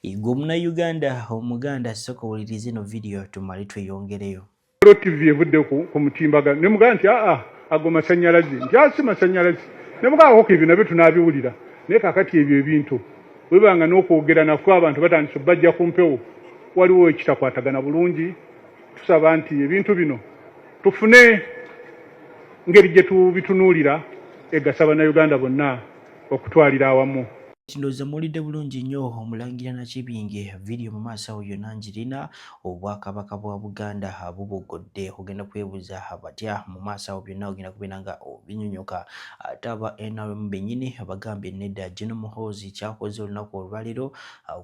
Igomna Uganda omuganda soko ulirize no video tumali tweyongereyo. TV evudde ku mutimbaga ne mugaa nti ago masanyalazi nti asi masanyalazi ne mugaa ko ebyo nabyo tunabiwulira naye kakati ebyo ebintu webanga n'okwogera naffe abantu batandise bajja ku mpewo waliwo ekitakwatagana bulungi tusaba nti ebintu bino tufune ngeri gye tubitunuulira egasa Bannayuganda bonna okutwalira awamu. Ndoza mulide bulungi nnyo omulangira Nakibinge video mu maaso awo yonna njirina obwakabaka bwa Buganda bubogodde ogenda kwebuuza batya mu maaso awo byonna ogenda kubeera nga obinyonyoka ate aba NRM bennyini bagambye nedda General Muhoozi kyakoze olunaku olwaliro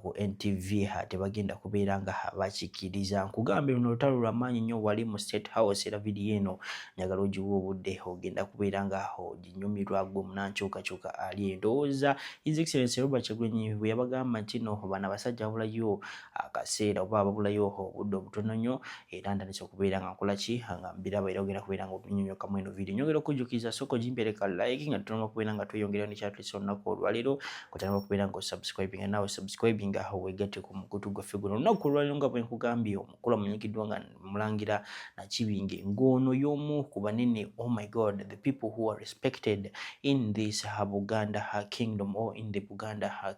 ku NTV ate bagenda kubeera nga bakikkiriza. Nkugambye luno olutalo lw'amaanyi nnyo wali mu State House era video eno njagala ogiwa obudde ogenda kubeera nga oginyumirwa gwe munankyukakyuka ali endowooza His Excellency Robert Kyagulanyi bwe yabagamba nti no bana basajja babulayo akaseera oba babulayo obudde obutono nnyo era ntandise okubeera nga nkola ki nga mbiraba era ogenda kubeera nga obinyonyoka mu eno video nyongera okujjukiza soko gimpereka like nga tutandika okubeera nga tweyongera ne kyatulisa olunaku olwaliro kutandika okubeera nga osubscribing nawe subscribing weegatte ku mukutu gwaffe guno olunaku olwaliro nga bwe nkugambye omukulu amanyikiddwa nga Mulangira Nakibinge ng'ono y'omu ku banene oh my god the people who are respected in this Buganda kingdom or in the Buganda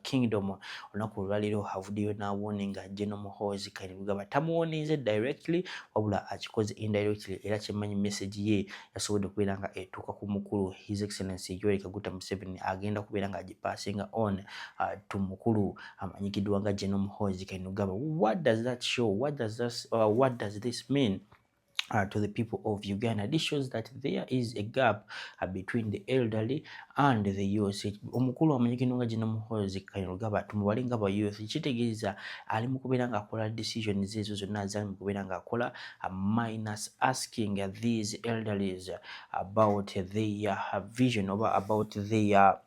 kingdom olunaku olwaliro havuddeyo n'awoninga General Muhoozi Kainerugaba tamuwoninze directly wabula akikoze indirectly era kyemmanyi message ye yasobodde okubeera nga etuuka ku mukulu His Excellency Yoweri Kaguta Museveni agenda kubeera nga agipassinga on to mukulu amanyikiddwa nga General Muhoozi Kainerugaba. What does that show? What does this mean to the people of Uganda? This shows that there is a gap between the elderly and the youth. Omukulu amanyikiddwa nga General Muhoozi Kainerugaba tumubale nga ba youth kitegeeza ali mu kubeera nga akola decisions ezo zonna zali mu kubeera nga akola minus asking these elderlies about their vision oba about their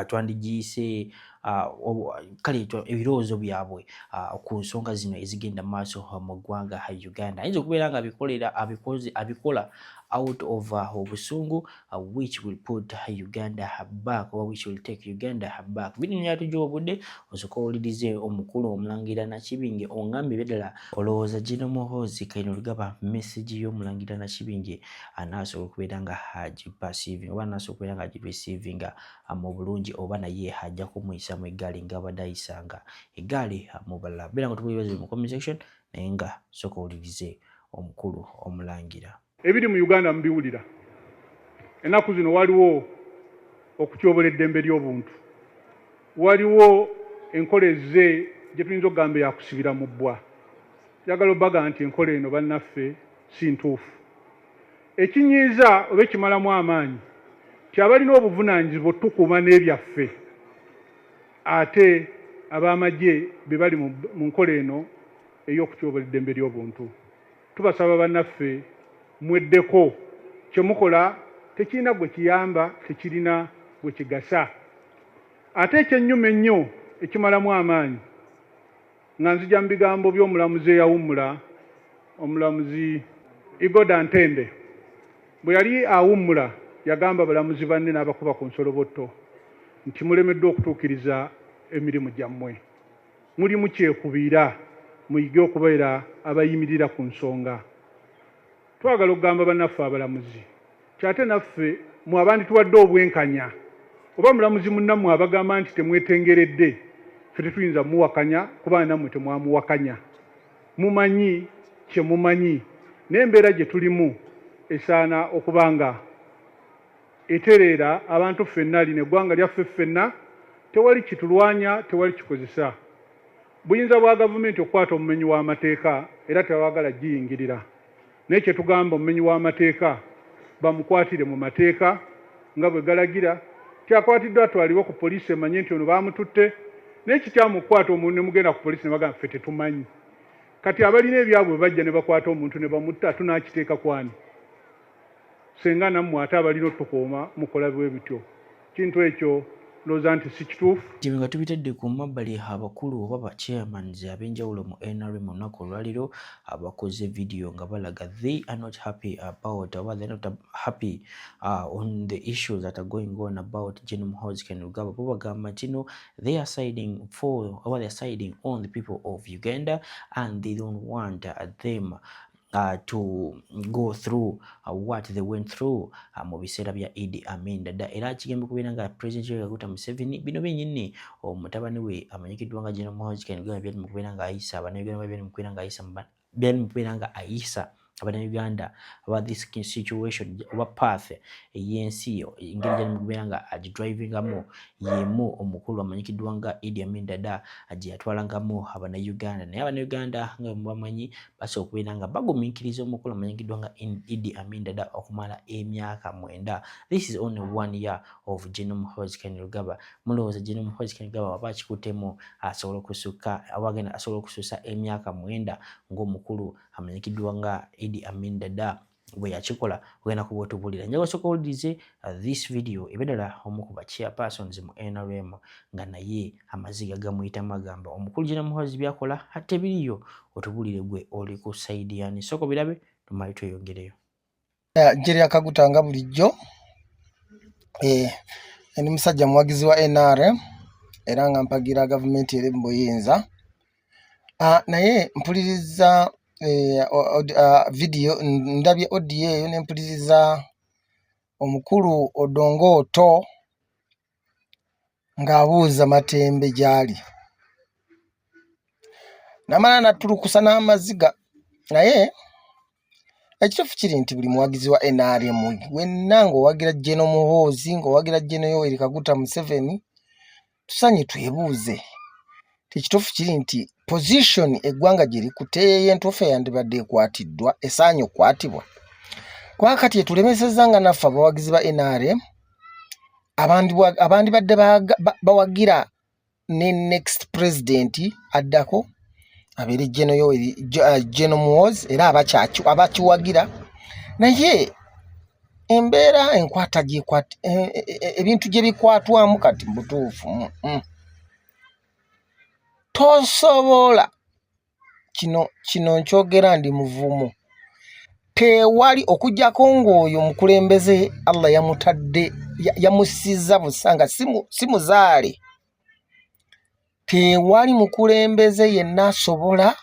twandigiyise kale ebirowoozo byabwe ku nsonga zino ezigenda maaso mu ggwanga Uganda. Ayinza okubeera nga abikola out of obusungu which will put Uganda back or which will take Uganda back. Binnya tujja obudde osooka owulirize omukulu Omulangira Nakibinge ongambye beddala olowooza General Muhoozi Kainerugaba message y'Omulangira Nakibinge anaasobola okubeera nga agipasivinga oba anaasobola okubeera nga agirecevinga mu bulungi oba naye ajja kumuyisa mu eggaali nga abadde ayisanga eggaali mu balala. Beera nga tubuulize mu comment section naye nga sooka owulirize omukulu Omulangira. Ebiri mu Uganda mubiwulira ennaku zino waliwo okutyobola eddembe ly'obuntu, waliwo enkola ezze gye tuyinza okugamba yakusibira mu bbwa. Njagala obbaga nti enkola eno bannaffe si ntuufu. Ekinyiiza oba ekimalamu amaanyi ti abalina obuvunaanyizibwa tukuuma n'ebyaffe ate ab'amagye be bali mu nkola eno ey'okutyobola eddembe ly'obuntu. Tubasaba bannaffe mweddeko kyemukola tekirina gwe kiyamba tekirina gwe kigasa. Ate ekyennyuma ennyo ekimalamu amaanyi nga nzija mu bigambo by'omulamuzi eyawummula omulamuzi Igoda Ntende bwe yali awummula yagamba abalamuzi banne n'abakuba ku nsolobotto nti mulemeddwa okutuukiriza emirimu gyammwe, muli mukyekubiira muyige okubeera abayimirira ku nsonga. Twagala okugamba bannaffe abalamuzi kyate naffe mu abandi tuwadde obwenkanya oba mulamuzi munnammwe abagamba nti temwetengeredde ffe tetuyinza muwakanya kuba nammwe temwamuwakanya. Mumanyi kye mumanyi n'embeera gye tulimu esaana okubanga etereera abantu ffenna lino eggwanga lyaffe ffenna tewali kitulwanya tewali kikozesa. Buyinza bwa gavumenti okukwata omumenyi w'amateeka era tewagala giyingirira naye kye tugamba omumenyi w'amateeka bamukwatire mu mateeka nga bwe galagira. Kyakwatiddwa atwalibwa ku poliisi emanye nti ono baamututte naye kikyamukwata omuntu ne mugenda ku poliisi ne bagamba ffe tetumanyi. Kati abalina ebyabwe bajja ne bakwata omuntu ne bamutta tunaakiteeka kwani? Senga nammwe ate abalina otukuuma mukola bwe bityo. Kintu ekyo ndowooza nti si kituufu. Nga tubitadde ku mabbali abakulu oba ba chairmans ab'enjawulo mu NRM olunaku olwaliro abakoze video nga balaga they are not happy about oba they are not happy on the issues that are going on about General Muhoozi Kainerugaba. Bo bagamba nti no, they are siding for or they are siding on the people of Uganda and they don't want them to go through what they went through mu biseera bya Idi Amin Dada. Era kigembe kubeera nga President Yoweri Kaguta Museveni bino byennyini omutabani we amanyikiddwa nga General Muhoozi Kainerugaba byali mu kubeera nga ayisa Abannayuganda byali mu kubeera nga ayisa Abannayuganda about this situation oba path y'ensi engeri gyali mu kubeera nga agidrivingamu yemu omukulu amanyikiddwa nga Idi Amin Dada gye yatwalangamu Abannayuganda. Naye Abannayuganda nga mubamanyi basobola okubeera nga bagumiikiriza omukulu amanyikiddwa nga Idi Amin Dada okumala emyaka 9. This is only 1 year of General Muhoozi Kainerugaba. Mulowooza General Muhoozi Kainerugaba waba akikuttemu asobola okususa emyaka 9 ng'omukulu amanyikiddwa nga Idi Amin Dada bwe yakikola? Ogenda kuba otubulira. Njagala osooka owulirize this video ebeddala omu ku ba chairpersons mu NRM nga naye amaziga gamuyitamu agamba omukulu General Muhoozi byakola ate biriyo. Otubulire gwe oli ku side yani. Sooka birabe tumale tweyongereyo. Jerry Kaguta nga bulijjo ndi musajja muwagizi wa NRM era nga mpagira gavumenti eri mu buyinza. Naye mpuliriza video ndabye audio eyo ne mpuliriza omukulu Odongo ng'abuuza Matembe gyali. Namala natulukusa n'amaziga. Naye ekituufu kiri nti buli muwagizi wa NRM wenna ng'owagira General Muhoozi ng'owagira General Yoweri Kaguta Museveni tusanye twebuuze. Ekituufu kiri nti position eggwanga gye likuteeye entuufu eyandibadde ekwatiddwa esaanye okukwatibwa. Kuba kati etulemesezza nga naffe abawagizi ba NRM abandi badde bawagira ne next president addako abeere General Muhoozi era abakiwagira. Naye embeera enkwata ebintu gye bikwatwamu kati butuufu tosobola kino nkyogera ndi muvumu. Tewali okujjako ng'oyo mukulembeze Allah yamutadde yamusiza busanga si muzaale. Tewali mukulembeze yenna asobola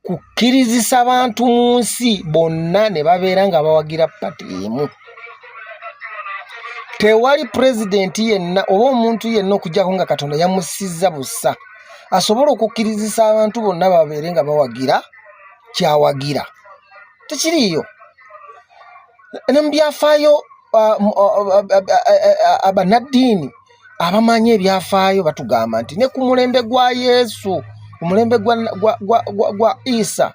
kukkirizisa abantu mu nsi bonna ne babeera nga bawagira pati emu. Tewali president yenna oba omuntu yenna okujjako nga Katonda yamusiza busa asobola okukkirizisa abantu bonna babeere nga bawagira kyawagira. Tekiriiyo. Ne mu byafaayo abannaddiini abamanyi ebyafaayo batugamba nti ne ku mulembe gwa Yesu, omulembe gwa Isa,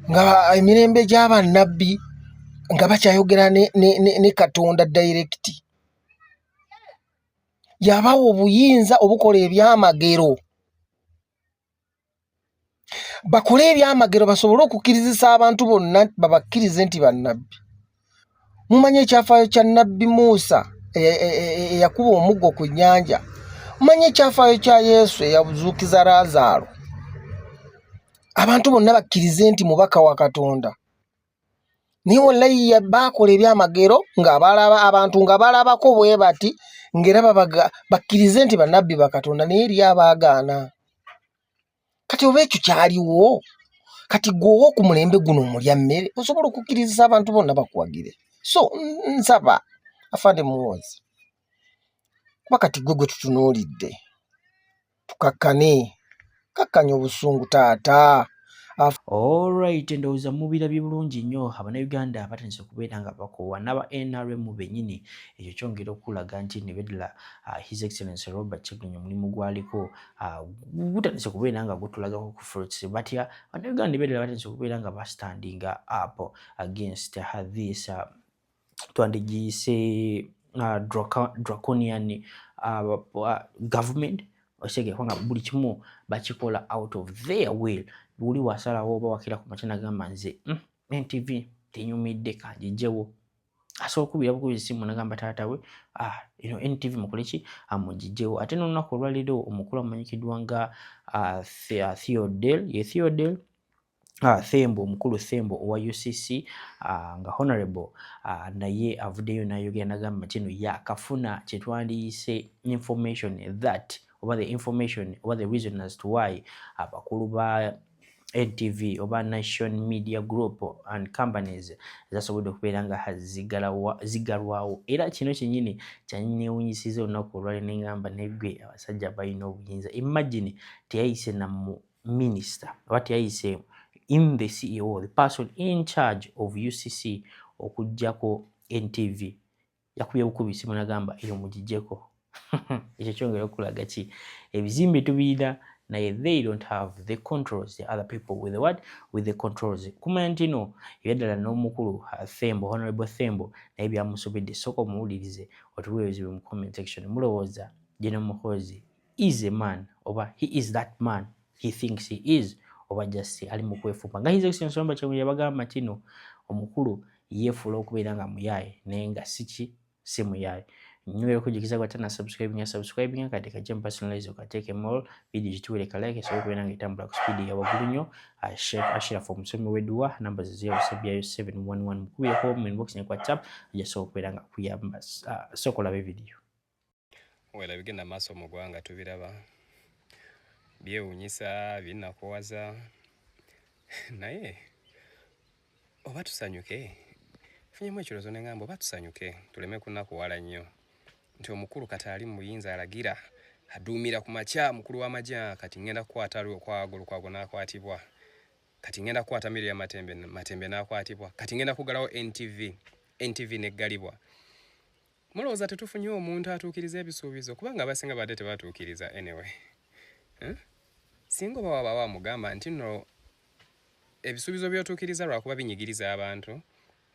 nga emirembe gy'abannabbi nga bakyayogera ne Katonda direct. Yabawa obuyinza obukola ebyamagero. Bakole ebyamagero basobole okukkirizisa abantu bonna babakkirize nti bannabbi. Mumanye ekyafaayo kya Nabbi Musa eyakuba omuggo ku nnyanja. Mumanye ekyafaayo kya Yesu eyabuzuukiza Laazaalo. Abantu bonna bakkirize nti mubaka wa Katonda. Naye wallahi bakola ebyamagero abantu nga balabako bwe bati ng'era bakkirize nti bannabbi ba Katonda naye eri abaagaana. Kati oba ekyo kyaliwo, kati gweowa ku mulembe guno omulya mmere osobola okukkirizisa abantu bonna bakuwagire. So nsaba Afande Muhoozi, kuba kati gwe tutunuulidde tukakkane obusungu taata. Alright, ndowooza mubirabye bulungi nnyo. Abannayuganda batandise okubeera nga bakoowa n'aba NRM bennyini. Ekyo kyongera okulaga nti nebeddala His Excellency Robert Kyagulanyi omulimu gwaliko gutandise okubeera nga gutulagako ku fruits. Batya Abannayuganda nebeddala batandise okubeera nga bastandinga up against this twandigiyise draconian government. Osege kwanga buli kimu bakikola out of their will. Buli wasalawo oba wakira ku makina gamba nze NTV tenyumidde kanjijjewo. asobola okubira bukubi esimu nagamba taata we NTV mukoleki amugijjewo. Ate n'olunaku olwaleero omukulu amanyikiddwa nga Theodore Thembo, omukulu Thembo owa UCC nga honorable naye avuddeyo n'ayogera n'agamba kino yakafuna kye twandiyise information that oba the reason as to why abakulu ba NTV oba Nation Media Group and companies zasobodde okubeera nga zigalwawo, era kino kyennyini kyannewunyisiza olunaku olwaleero n'engamba negwe abasajja balina obuyinza. Imagine teyayise na minister oba teyayise in the CEO, the person in charge of UCC okujjako NTV yakubye bukubi simu nagamba eyo mugijjeko. Ekyo kyongera okulaga ki ebizimbe tubiyina naye they don't have the controls, the other people with the what, with the controls. Kumanya ntino ebyadala n'omukulu Thembo, honorable Thembo naye byamusobedde, sooka muwulirize otuwe ebizibu mu comment section. Mulowooza General Muhoozi is a man oba he is that man he thinks he is oba just ali mu kwefumba nga His Excellency Nsomba Kyewunya yabagamba kino omukulu yeefuula okubeera nga muyaye naye nga si muyaye. Nyongera okujukiza kwatana subscribing kati kajja mu personalize okateeke all video gituwere ka like so okubeera nga etambula ku speed ya waggulu nnyo. Ashira for musomi weduwa namba 0711 mukubireko mu inbox ne WhatsApp ajasobola okubeera nga kuyamba sokola be video wela bigenda maaso mu ggwanga tubiraba byewuunyisa binakuwaza naye oba tusanyuke funyemu ekirozo neŋŋamba oba tusanyuke tuleme kunakuwala nnyo nti omukulu kati ali mu buyinza alagira aduumira ku makya mukulu w'amagya kati ngenda kukwata okwagulu kwago n'akwatibwa kati ngenda kukwata Miriam Matembe n'akwatibwa kati ngenda kugalawo NTV neggalibwa. Mulowooza tetufunye omuntu atuukiriza ebisuubizo kubanga abasinga badde tebatuukiriza anyway. Singa baba bamugamba nti nno ebisuubizo by'otuukiriza lwakuba binyigiriza abantu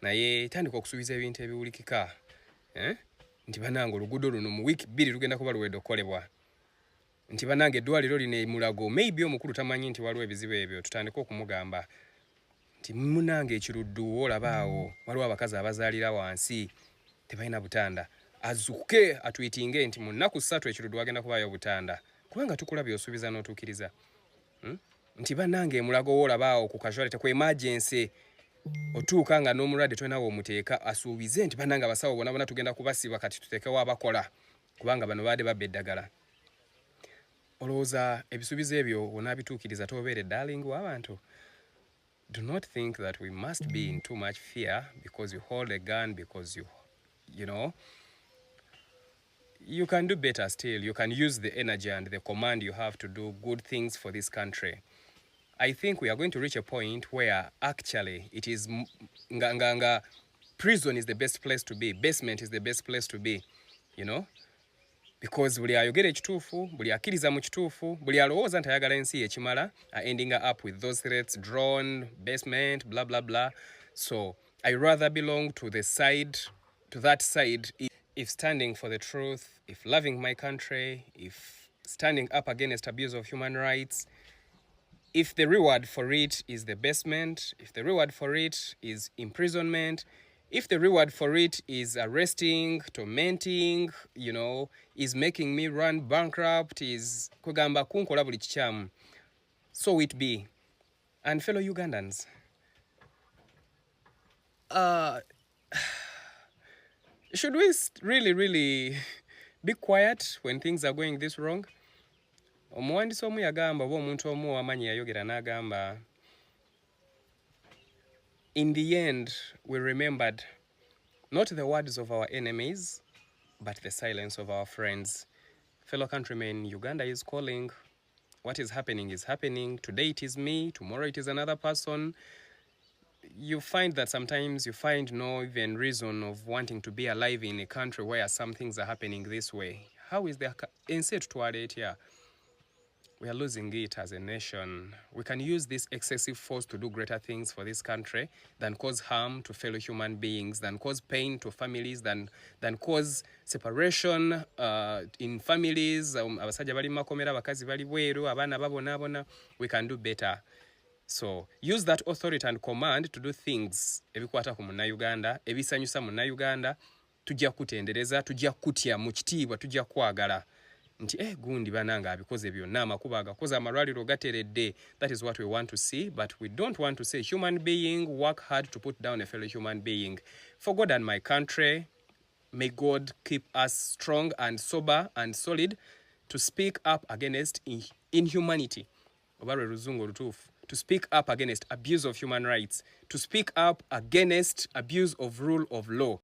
naye tandika okusuubiza ebintu ebiwulikika nti banange oluguudo luno mu wiiki 2 lugenda kuba luwedde okukolebwa nti banange eddwaliro lino emulago maybe omukulu tamanyi nti waliwo ebizibu ebyo tutandika okumugamba nti munange ekiruddu olabaawo waliwo abakazi abazaalira wansi tebalina butanda azuke atwitinge nti mu nnaku 3 ekiruddu wagenda kubaayo butanda kubanga tukulabye osuubiza n'otuukiriza nti banange emulago olabaawo ku casualty ku emergency otuuka nga n'omulwadde tonawo omuteeka asuubize nti banange abasawo bona tugenda kubasiba kati tuteekewo abakola kubanga bano baadde babba eddagala. Olowooza ebisuubizo ebyo onaabituukiriza tobeere darling w'abantu. Do not think that we must be in too much fear because you hold a gun, because you know you can do better still. You can use the energy and the command you have to do good things for this country. I think we are going to reach a point where actually it is prison is the best place to be, basement is the best place to be, you know, because buli ayogera ekituufu, buli akkiriza mu kituufu, buli alowooza nti ayagala ensi ekimala ending up with those threats, drone, basement, blah blah blah. So I rather belong to that side if standing for the truth, if loving my country, if standing up against abuse of human rights. If the reward for it is the basement, if the reward for it is imprisonment, if the reward for it is arresting, tormenting, you know, is making me run bankrupt, is kugamba kunkola buli kikyamu, so it be. And fellow Ugandans, should we really be quiet when things are going this wrong? Omuwandiisi omu yagamba oba omuntu omu wamanyi yayogera n'agamba in the end we remembered not the words of our enemies but the silence of our friends. Fellow countrymen, Uganda is calling. What is happening. Today it is me, tomorrow it is another person. You find that sometimes you find no even reason of wanting to be alive in a country where some things are happening this way. How is there instead to it here? We are losing it as a nation. We can use this excessive force to do greater things for this country than cause harm to fellow human beings, than cause pain to families, than cause separation in families. Abasajja bali makomera, bakazi bali bweru, abana babonaabona. We can do better. So use that authority and command to do things ebikwata ku munnayuganda, ebisanyusa munnayuganda. Tujja kutendereza, tujja kutya mu kitiibwa, tujja kwagala nti gundi bananga abikoze byonna amakuba agakoze amalwaliro gateredde. That is what we want to see, but we don't want to say human being work hard to put down a fellow human being. For God and my country, may God keep us strong and sober and solid to speak up against inhumanity. Obarwe ruzungu rutufu. To speak up against abuse of human rights, to speak up against abuse of rule of law.